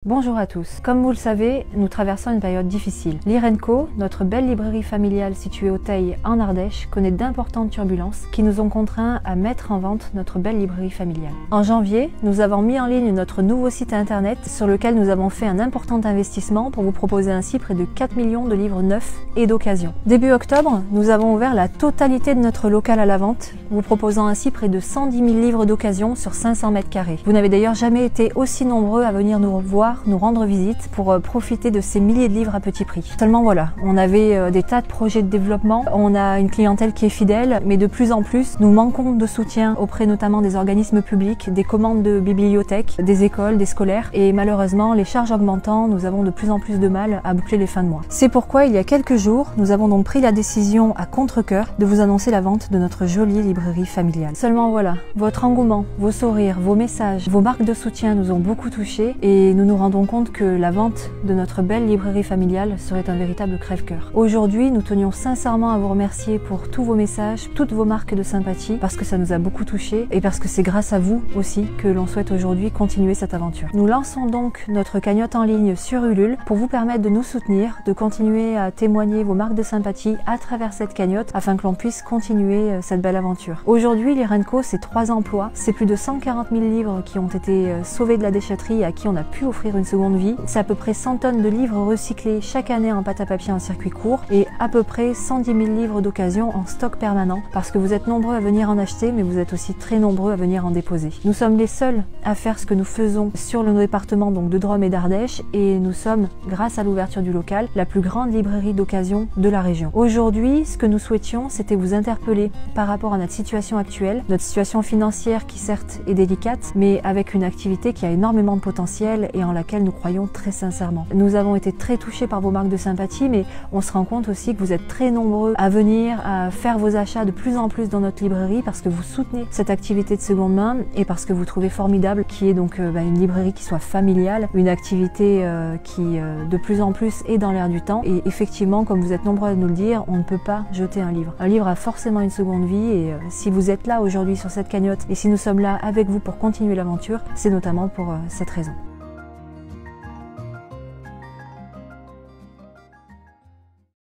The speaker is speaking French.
Bonjour à tous. Comme vous le savez, nous traversons une période difficile. L'Irenco, notre belle librairie familiale située au Teil en Ardèche, connaît d'importantes turbulences qui nous ont contraints à mettre en vente notre belle librairie familiale. En janvier, nous avons mis en ligne notre nouveau site internet sur lequel nous avons fait un important investissement pour vous proposer ainsi près de 4 millions de livres neufs et d'occasion. Début octobre, nous avons ouvert la totalité de notre local à la vente, vous proposant ainsi près de 110 000 livres d'occasion sur 500 mètres carrés. Vous n'avez d'ailleurs jamais été aussi nombreux à venir nous voir, nous rendre visite pour profiter de ces milliers de livres à petit prix. Seulement voilà, on avait des tas de projets de développement, on a une clientèle qui est fidèle, mais de plus en plus, nous manquons de soutien auprès notamment des organismes publics, des commandes de bibliothèques, des écoles, des scolaires, et malheureusement, les charges augmentant, nous avons de plus en plus de mal à boucler les fins de mois. C'est pourquoi, il y a quelques jours, nous avons donc pris la décision à contre-cœur de vous annoncer la vente de notre jolie librairie familiale. Seulement voilà, votre engouement, vos sourires, vos messages, vos marques de soutien nous ont beaucoup touchés et nous nous rendons compte que la vente de notre belle librairie familiale serait un véritable crève-cœur. Aujourd'hui, nous tenions sincèrement à vous remercier pour tous vos messages, toutes vos marques de sympathie, parce que ça nous a beaucoup touchés et parce que c'est grâce à vous aussi que l'on souhaite aujourd'hui continuer cette aventure. Nous lançons donc notre cagnotte en ligne sur Ulule pour vous permettre de nous soutenir, de continuer à témoigner vos marques de sympathie à travers cette cagnotte afin que l'on puisse continuer cette belle aventure. Aujourd'hui, l'Irenco, c'est 3 emplois, c'est plus de 140 000 livres qui ont été sauvés de la déchetterie et à qui on a pu offrir une seconde vie. C'est à peu près 100 tonnes de livres recyclés chaque année en pâte à papier en circuit court et à peu près 110 000 livres d'occasion en stock permanent parce que vous êtes nombreux à venir en acheter mais vous êtes aussi très nombreux à venir en déposer. Nous sommes les seuls à faire ce que nous faisons sur le département donc de Drôme et d'Ardèche et nous sommes, grâce à l'ouverture du local, la plus grande librairie d'occasion de la région. Aujourd'hui, ce que nous souhaitions, c'était vous interpeller par rapport à notre situation actuelle, notre situation financière qui certes est délicate mais avec une activité qui a énormément de potentiel et en laquelle nous croyons très sincèrement. Nous avons été très touchés par vos marques de sympathie, mais on se rend compte aussi que vous êtes très nombreux à venir, à faire vos achats de plus en plus dans notre librairie parce que vous soutenez cette activité de seconde main et parce que vous trouvez formidable qu'il y ait donc une librairie qui soit familiale, une activité qui de plus en plus est dans l'air du temps. Et effectivement, comme vous êtes nombreux à nous le dire, on ne peut pas jeter un livre. Un livre a forcément une seconde vie et si vous êtes là aujourd'hui sur cette cagnotte et si nous sommes là avec vous pour continuer l'aventure, c'est notamment pour cette raison.